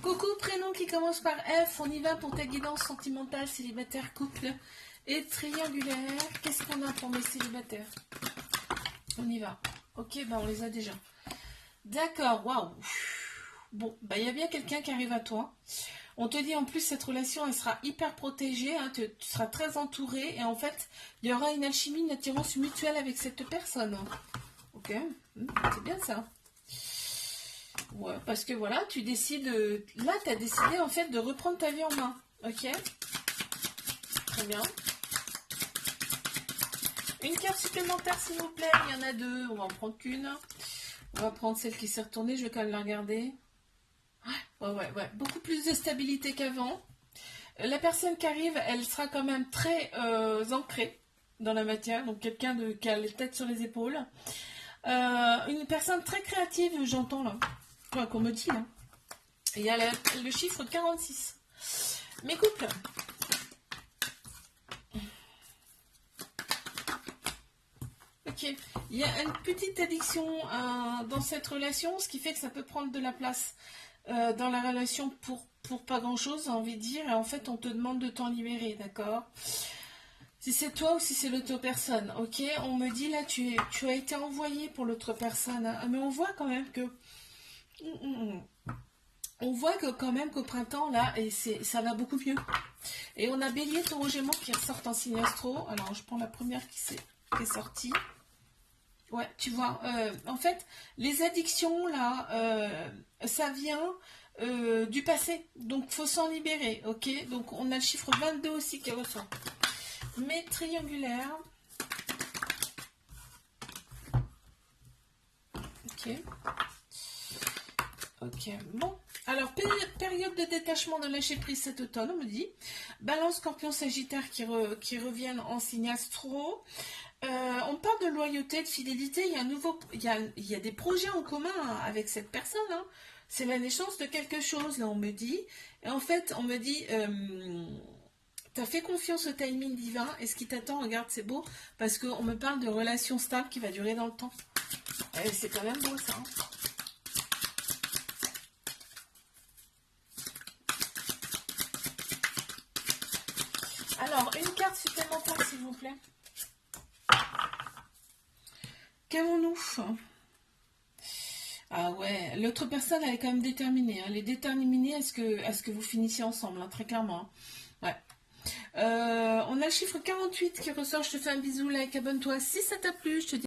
Coucou, prénom qui commence par F. On y va pour ta guidance sentimentale, célibataire, couple et triangulaire. Qu'est-ce qu'on a pour mes célibataires? On y va. Ok, bah on les a déjà. D'accord, waouh. Bon, bah il y a bien quelqu'un qui arrive à toi. On te dit en plus cette relation elle sera hyper protégée, hein, tu seras très entouré et en fait il y aura une alchimie, une attirance mutuelle avec cette personne. Ok, c'est bien ça. Ouais, parce que voilà, tu décides, là tu as décidé en fait de reprendre ta vie en main. Ok, très bien. Une carte supplémentaire s'il vous plaît, il y en a deux, on va en prendre qu'une. On va prendre celle qui s'est retournée, je vais quand même la regarder. Ouais, beaucoup plus de stabilité qu'avant. La personne qui arrive, elle sera quand même très ancrée dans la matière, donc quelqu'un qui a la tête sur les épaules. Une personne très créative, j'entends là, enfin, qu'on me dit. Hein. Il y a le chiffre 46. Mes couples. Ok, il y a une petite addiction dans cette relation, ce qui fait que ça peut prendre de la place dans la relation pour pas grand chose, j'ai envie de dire, et en fait on te demande de t'en libérer, d'accord? Si c'est toi ou si c'est l'autre personne, ok? On me dit là, tu as été envoyé pour l'autre personne, hein, mais on voit quand même que... On voit que quand même qu'au printemps, là, et ça va beaucoup mieux. Et on a Bélier, Taureau, Gémeaux qui ressortent en signe astro. Alors, je prends la première qui est sortie. Ouais, tu vois, en fait, les addictions, là, ça vient du passé. Donc, faut s'en libérer, ok? Donc, on a le chiffre 22 aussi qui ressort. Mais triangulaire. Ok. Ok, bon. Alors, période de détachement de lâcher prise cet automne, on me dit. Balance, Scorpion, Sagittaire qui reviennent en signe astro. On parle de loyauté, de fidélité. Il y a des projets en commun avec cette personne. Hein. C'est la naissance de quelque chose, là, on me dit. Et en fait, on me dit, t'as fait confiance au timing divin. Et ce qui t'attend, regarde, c'est beau. Parce qu'on me parle de relations stables qui va durer dans le temps. Et c'est quand même beau, ça. Hein. Alors, une carte supplémentaire, s'il vous plaît. Qu'avons-nous? Ah ouais, l'autre personne, elle est quand même déterminée. Hein. Elle est déterminée à ce que vous finissiez ensemble, hein, très clairement. Hein. Ouais. On a le chiffre 48 qui ressort. Je te fais un bisou, like, abonne-toi si ça t'a plu. Je te dis